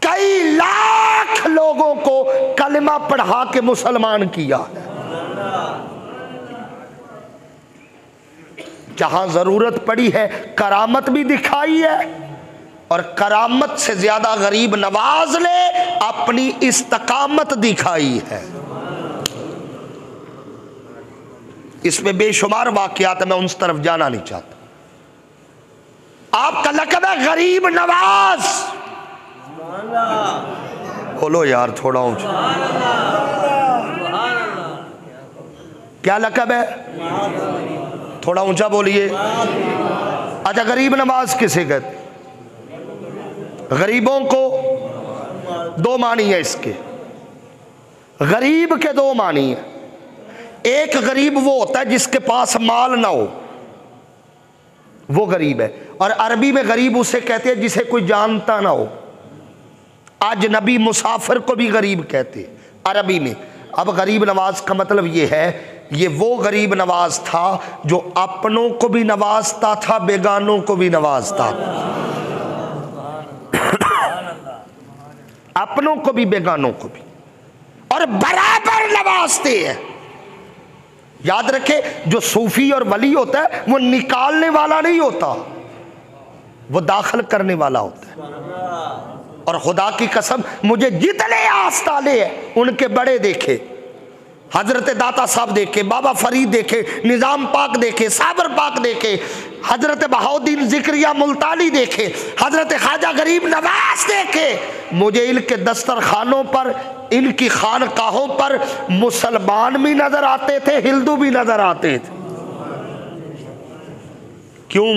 कई लाख लोगों को कलिमा पढ़ा के मुसलमान किया है। जहां जरूरत पड़ी है करामत भी दिखाई है, और करामत से ज्यादा गरीब नवाज ने अपनी इस्तकामत दिखाई है। इसमें बेशुमार वाकयात, मैं उस तरफ जाना नहीं चाहता। आपका लक़ब है गरीब नवाज। बोलो यार थोड़ा ऊंचा, क्या लक़ब है? थोड़ा ऊंचा बोलिए। अच्छा, गरीब नवाज किसे कहते? गरीबों को दो मानी है इसके। गरीब के दो मानी है। एक गरीब वो होता है जिसके पास माल ना हो, वो गरीब है। और अरबी में गरीब उसे कहते हैं जिसे कोई जानता ना हो। अजनबी मुसाफिर को भी गरीब कहते अरबी में। अब गरीब नवाज का मतलब ये है, ये वो गरीब नवाज था जो अपनों को भी नवाजता था, बेगानों को भी नवाजता था। अपनों को भी बेगानों को भी, और बराबर नवाजते हैं। याद रखे, जो सूफी और वली होता है वो निकालने वाला नहीं होता, वो दाखिल करने वाला होता है। और खुदा की कसम, मुझे जितने आस्ताले हैं उनके बड़े देखे, हजरत दाता साहब देखे, बाबा फरीद देखे, निज़ाम पाक देखे, साबर पाक देखे, हजरत बहाउद्दीन जिक्रिया मुल्तानी देखे, हजरत ख्वाजा गरीब नवाज देखे। मुझे इनके दस्तरखानों पर, इनकी खानकाहों पर मुसलमान भी नजर आते थे, हिंदू भी नजर आते थे। क्यों?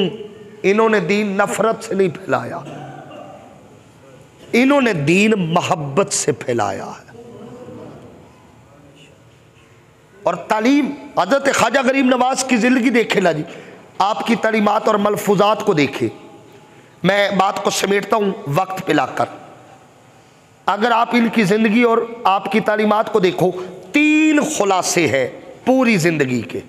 इन्होंने दीन नफरत से नहीं फैलाया, इन्होंने दीन मोहब्बत से फैलाया है। और तालीम, हज़रत ख्वाजा गरीब नवाज की ज़िंदगी देखे ला जी, आपकी तालीमात और मलफूजात को देखे। मैं बात को समेटता हूँ वक्त पे लाकर। अगर आप इनकी ज़िंदगी और आपकी तालीमात को देखो, 3 खुलासे हैं पूरी ज़िंदगी के।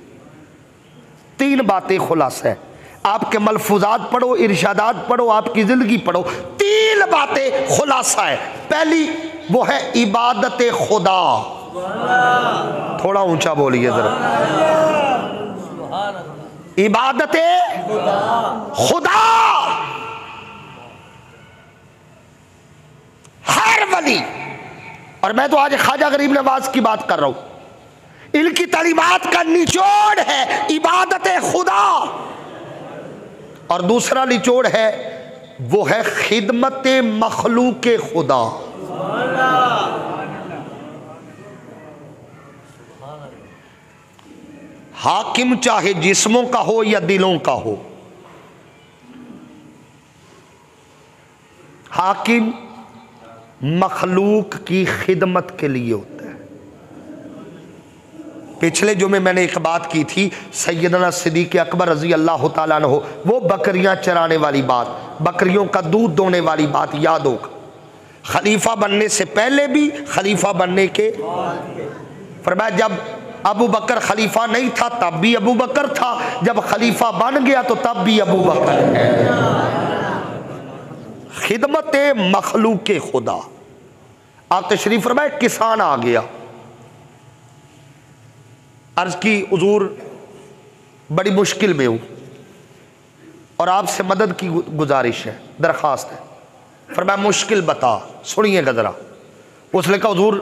3 बातें खुलासा है। आपके मलफूजात पढ़ो, इरशादात पढ़ो, आपकी ज़िंदगी पढ़ो, 3 बातें खुलासा है। पहली वो है इबादत खुदा। थोड़ा ऊंचा बोलिए जरा। इबादत खुदा। हर वली, और मैं तो आज ख्वाजा गरीब नवाज की बात कर रहा हूं, इनकी तालीमात का निचोड़ है इबादत खुदा। और दूसरा निचोड़ है, वो है खिदमत मखलूक खुदा। हाकिम चाहे जिस्मों का हो या दिलों का हो, हाकिम मखलूक की खिदमत के लिए होता है। पिछले जुमे मैंने एक बात की थी, सैयदना सिद्दीक़ अकबर रज़ी अल्लाह ताला अन्हु, वो बकरियां चराने वाली बात, बकरियों का दूध दोने वाली बात याद होगा। खलीफा बनने से पहले भी, खलीफा बनने के। फरमाया जब अबू बकर खलीफा नहीं था तब भी अबू बकर था, जब खलीफा बन गया तो तब भी अबू बकर है। खिदमत मखलूक खुदा। आप तशरीफ फरमाए, किसान आ गया, अर्ज की हुजूर बड़ी मुश्किल में हूं और आपसे मदद की गुजारिश है, दरख्वास्त है। फरमाया मुश्किल बता, सुनिएगा जरा। उसने कहा हुजूर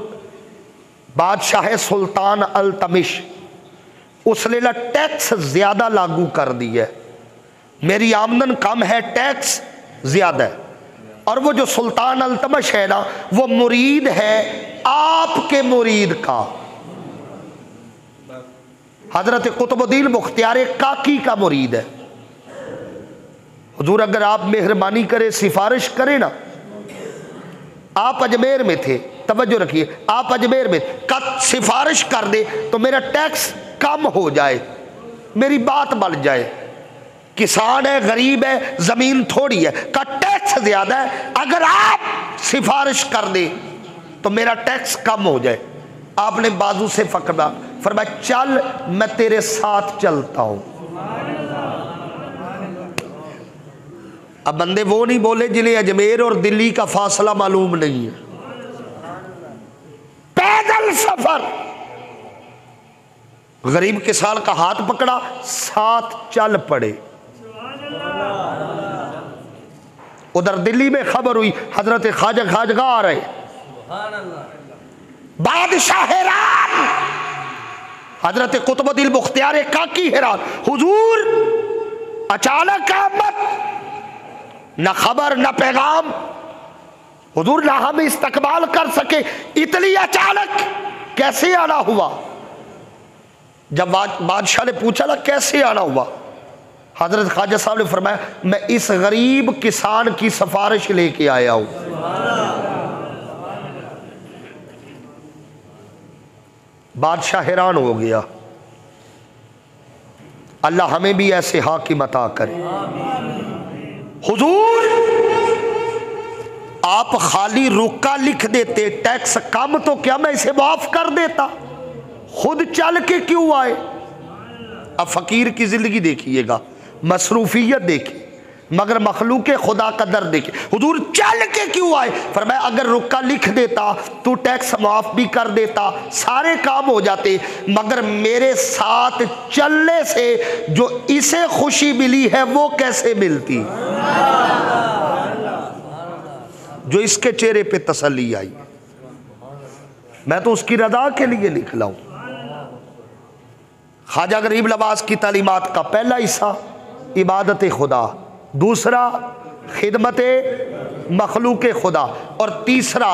बादशाह सुल्तान अल्तमिश उसने टैक्स ज्यादा लागू कर दी है, मेरी आमदन कम है, टैक्स ज्यादा है। और वो जो सुल्तान अल्तमिश है ना, वो मुरीद है आपके मुरीद का, हजरत कुतुबुद्दीन मुख्तियार काकी का मुरीद है। हुजूर अगर आप मेहरबानी करें, सिफारिश करें ना, आप अजमेर में थे, तवज्जो रखिए, आप अजमेर में कद सिफारिश कर दे तो मेरा टैक्स कम हो जाए, मेरी बात बन जाए। किसान है, गरीब है, जमीन थोड़ी है, का टैक्स ज्यादा है, अगर आप सिफारिश कर दे तो मेरा टैक्स कम हो जाए। आपने बाजू से पकड़ा, फरमाया चल मैं तेरे साथ चलता हूं। अब बंदे वो नहीं बोले जिन्हें अजमेर और दिल्ली का फासला मालूम नहीं है, पैदल सफर। गरीब किसान का हाथ पकड़ा, साथ चल पड़े। उधर दिल्ली में खबर हुई हजरत ख्वाजा खाजगा आ रहे, बादशाह हैरान, हजरत कुतुबुद्दीन मुख्तियार काकी हैरान, हुजूर अचानक आमद, न खबर न पैगाम, हुजूर ना हम इस्तकबाल कर सके, इतनी अचानक कैसे आना हुआ। जब बादशाह ने पूछा ना कैसे आना हुआ, हजरत ख्वाजा साहब ने फरमाया मैं इस गरीब किसान की सिफारिश लेके आया हूं। बादशाह हैरान हो गया। अल्लाह हमें भी ऐसे हाकिम अता करे। हुजूर आप खाली रुका लिख देते, टैक्स कम तो क्या मैं इसे माफ कर देता, खुद चल के क्यों आए। अब फकीर की जिंदगी देखिएगा, मसरूफियत देखिए, मगर मखलूक खुदा का दर्द देखिए। हुजूर चल के क्यों आए, फरमाया अगर रुका लिख देता तो टैक्स माफ भी कर देता, सारे काम हो जाते, मगर मेरे साथ चलने से जो इसे खुशी मिली है वो कैसे मिलती, जो इसके चेहरे पे तसल्ली आई। मैं तो उसकी रजा के लिए निकला हूं। ख्वाजा गरीब नवाज की तालीमात का पहला हिस्सा इबादत खुदा, दूसरा खिदमत मखलूक खुदा, और तीसरा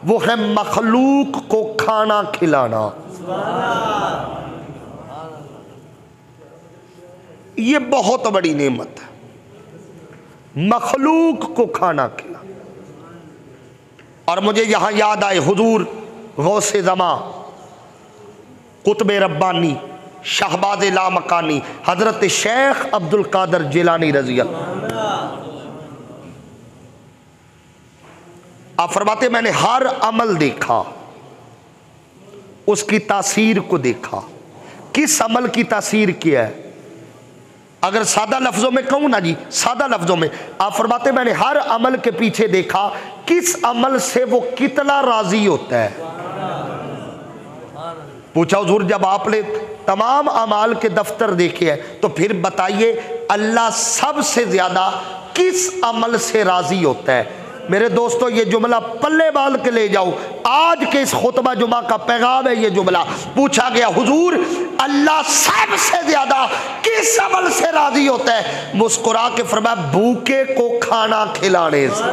वो है मखलूक को खाना खिलाना। ये बहुत बड़ी नेमत है, मखलूक को खाना खिलाना। और मुझे यहां याद आए हुजूर गौसे ज़मा, कुतुब रब्बानी, शहबाज लामकानी, हजरत शेख अब्दुल कादर जिलानी रज़ी अल्लाह। आप फरमाते मैंने हर अमल देखा, उसकी तासीर को देखा, किस अमल की तासीर किया है। अगर सादा लफ्जों में कहूं ना जी, सादा लफ्जों में आप फरमाते मैंने हर अमल के पीछे देखा किस अमल से वो कितना राजी होता है। पूछा हुजूर जब आपने तमाम अमाल के दफ्तर देखे हैं तो फिर बताइए अल्लाह सबसे ज्यादा किस अमल से राजी होता है। मेरे दोस्तों ये जुमला पल्ले बाल के ले जाओ, आज के इस खुतबा जुमा का पैगाम है ये जुमला। पूछा गया हुजूर अल्लाह सबसे ज्यादा किस अमल से राजी होता है, मुस्कुरा के फरमाया भूखे को खाना खिलाने से।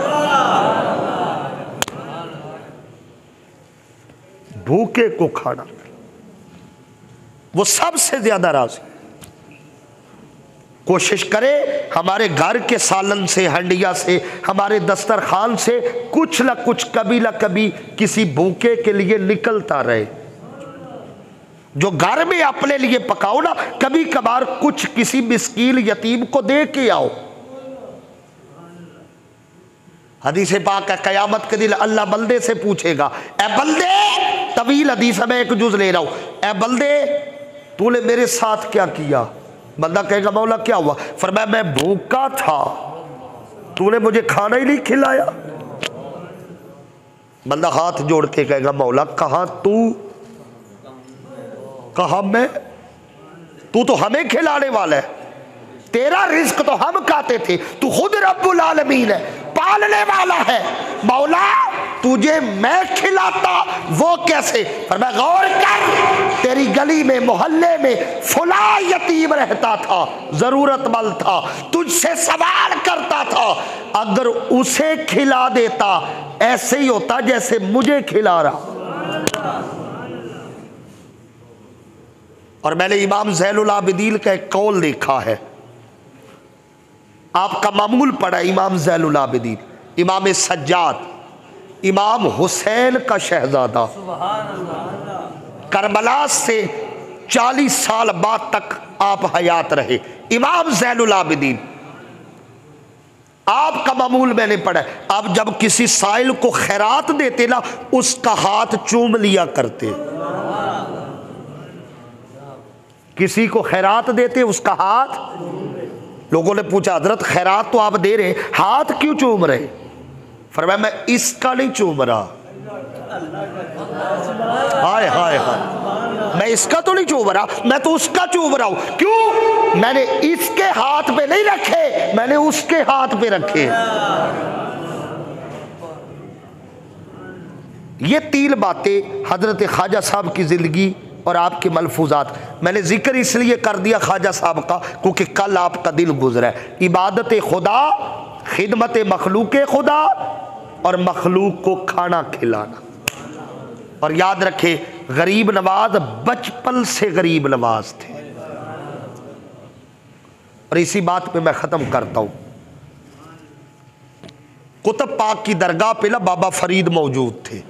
भूखे को खाना, वो सबसे ज्यादा राजी। कोशिश करें हमारे घर के सालन से, हंडिया से, हमारे दस्तरखान से कुछ न कुछ कभी न कभी किसी भूखे के लिए निकलता रहे। जो घर में अपने लिए पकाओ ना, कभी कभार कुछ किसी मिस्कीन यतीम को दे के आओ। हदीस पाक है क़यामत के दिन अल्लाह बंदे से पूछेगा, ए बंदे, तवील हदीस में एक जुज ले रहा हूँ, ए बंदे तूने मेरे साथ क्या किया? बंदा कहेगा मौला क्या हुआ? फरमाया मैं भूखा था, तूने मुझे खाना ही नहीं खिलाया। बंदा हाथ जोड़ के कहेगा मौला कहाँ तू, कहाँ मैं? तू तो हमें खिलाने वाला है, तेरा रिस्क तो हम खाते थे, तू खुद रब्बुल आलमीन है, पालने वाला है। मौला तुझे मैं खिलाता वो कैसे? पर मैं गौर कर, तेरी गली में मोहल्ले में फुला यतीम रहता था, जरूरतमंद था, तुझसे सवाल करता था, अगर उसे खिला देता ऐसे ही होता जैसे मुझे खिला रहा। और मैंने इमाम ज़ैनुल आबिदीन का एक कौल देखा है, आपका मामूल पढ़ा, इमाम ज़ैनुल आबिदीन, इमाम सज्जाद, इमाम हुसैन का शहजादा, करबला से 40 साल बाद तक आप हयात रहे। इमाम ज़ैनुल आबिदीन, आपका मामूल मैंने पढ़ा। अब जब किसी साइल को खैरात देते ना, उसका हाथ चूम लिया करते। किसी को खैरात देते उसका हाथ, लोगों ने पूछा हजरत खैरात तो आप दे रहे, हाथ क्यों चूम रहे? फरमाया मैं इसका नहीं चूम रहा, हाय हाय हाय, मैं इसका तो नहीं चूम रहा, मैं तो उसका चूम रहा हूं। क्यों? मैंने इसके हाथ पे नहीं रखे, मैंने उसके हाथ पे रखे। ये 3 बातें हजरत ख्वाजा साहब की जिंदगी और आपके मलफूजात, मैंने जिक्र इसलिए कर दिया ख्वाजा साहब का क्योंकि कल आपका दिन गुजरा है। इबादत खुदा, खिदमत मखलूक खुदा और मखलूक को खाना खिलाना। और याद रखे गरीब नवाज बचपन से गरीब नवाज थे। और इसी बात पे मैं ख़त्म करता हूँ, कुतुब पाक की दरगाह पे ना बाबा फरीद मौजूद थे।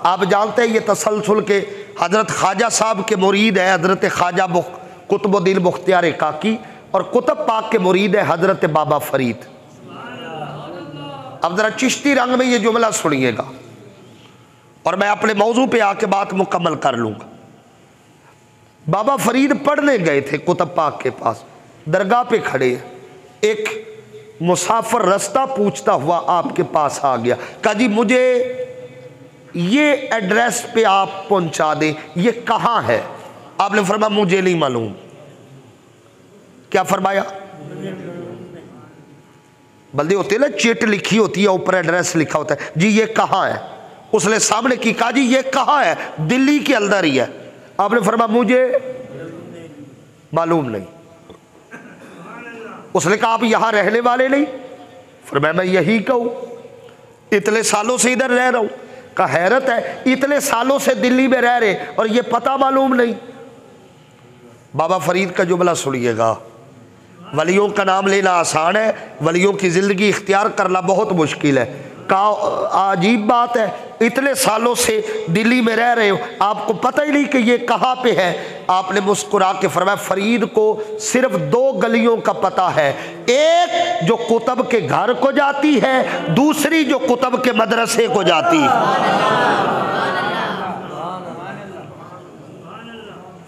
आप जानते हैं ये तसलसल के हज़रत ख्वाजा साहब के मुरीद है हज़रत ख्वाजा कुतुबुद्दीन मुख्तियार काकी, और कुतुब पाक के मुरीद है हज़रत बाबा फरीद। अब ज़रा चिश्ती रंग में ये जुमला सुनिएगा और मैं अपने मौजू पे आके बात मुकम्मल कर लूँगा। बाबा फरीद पढ़ने गए थे कुतुब पाक के पास, दरगाह पे खड़े, एक मुसाफिर रास्ता पूछता हुआ आपके पास आ गया, कहा जी मुझे ये एड्रेस पे आप पहुंचा दें, ये कहाँ है? आपने फरमाया मुझे नहीं मालूम। क्या फरमाया? बल्दे होते हैं ना, चिट लिखी होती है, ऊपर एड्रेस लिखा होता है, जी ये कहाँ है? उसने सामने की कहा जी ये कहाँ है? दिल्ली के अंदर ही है। आपने फरमाया मुझे मालूम नहीं। उसने कहा आप यहाँ रहने वाले नहीं? फरमाया मैं यही कहूँ, इतने सालों से इधर रह रहा हूँ। का हैरत है, इतने सालों से दिल्ली में रह रहे और ये पता मालूम नहीं। बाबा फरीद का जुमला सुनिएगा, वलियों का नाम लेना आसान है, वलियों की ज़िंदगी इख्तियार करना बहुत मुश्किल है। का अजीब बात है, इतने सालों से दिल्ली में रह रहे हो, आपको पता ही नहीं कि ये कहाँ पे है। आपने मुस्कुरा के फरमाया फरीद को सिर्फ 2 गलियों का पता है, एक जो कुतुब के घर को जाती है, दूसरी जो कुतुब के मदरसे को जाती है।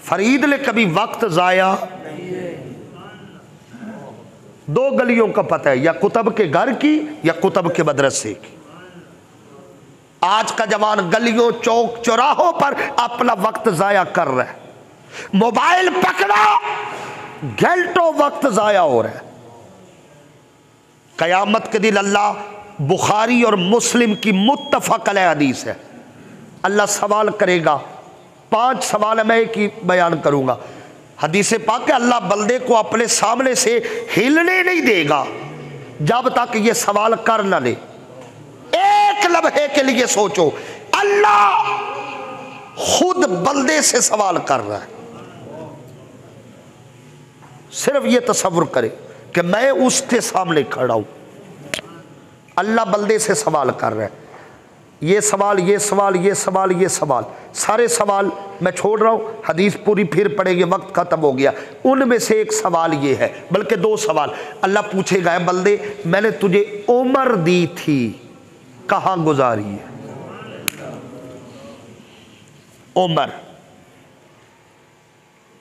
फरीद ने कभी वक्त जाया, 2 गलियों का पता है, या कुतुब के घर की या कुतुब के मदरसे की। आज का जवान गलियों चौक चौराहों पर अपना वक्त जाया कर रहा है, मोबाइल पकड़ा घंटों वक्त जाया हो रहा है। कयामत के दिन अल्लाह, बुखारी और मुस्लिम की मुत्तफक अलैह हदीस है, अल्लाह सवाल करेगा। 5 सवाल मैं एक ही बयान करूंगा। हदीस पाक है अल्लाह बंदे को अपने सामने से हिलने नहीं देगा जब तक ये सवाल कर ना ले। एक लम्हे के लिए सोचो, अल्लाह खुद बंदे से सवाल कर रहा है। सिर्फ ये तसव्वुर करे कि मैं उसके सामने खड़ा हूं, अल्लाह बंदे से सवाल कर रहा है। ये सवाल, ये सवाल, ये सवाल, ये सवाल, सारे सवाल मैं छोड़ रहा हूँ, हदीस पूरी फिर पढ़ेंगे, वक्त ख़त्म हो गया। उनमें से एक सवाल ये है, बल्कि दो सवाल। अल्लाह पूछेगा, है बंदे मैंने तुझे उम्र दी थी, कहाँ गुजारी है? उम्र,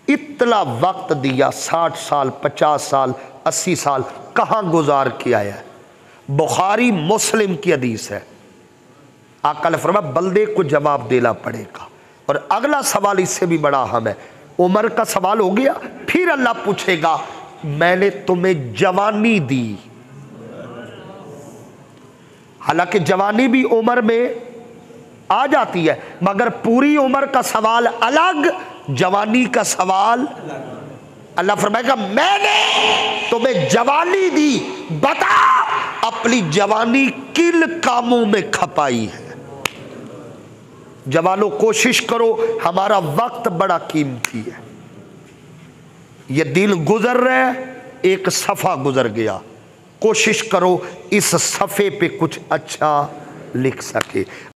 इतना वक्त दिया, 60 साल 50 साल 80 साल, कहाँ गुजार के आया है? बुखारी मुस्लिम की हदीस है। आका ने फरमाया बंदे को जवाब देना पड़ेगा। और अगला सवाल इससे भी बड़ा अहम है। उम्र का सवाल हो गया, फिर अल्लाह पूछेगा मैंने तुम्हें जवानी दी। हालांकि जवानी भी उम्र में आ जाती है, मगर पूरी उम्र का सवाल अलग, जवानी का सवाल। अल्लाह फरमाएगा मैंने तुम्हें जवानी दी, बता अपनी जवानी किन कामों में खपाई है? जवानों कोशिश करो, हमारा वक्त बड़ा कीमती है। ये दिन गुजर रहा है, एक सफ़ा गुजर गया, कोशिश करो इस सफ़े पे कुछ अच्छा लिख सके।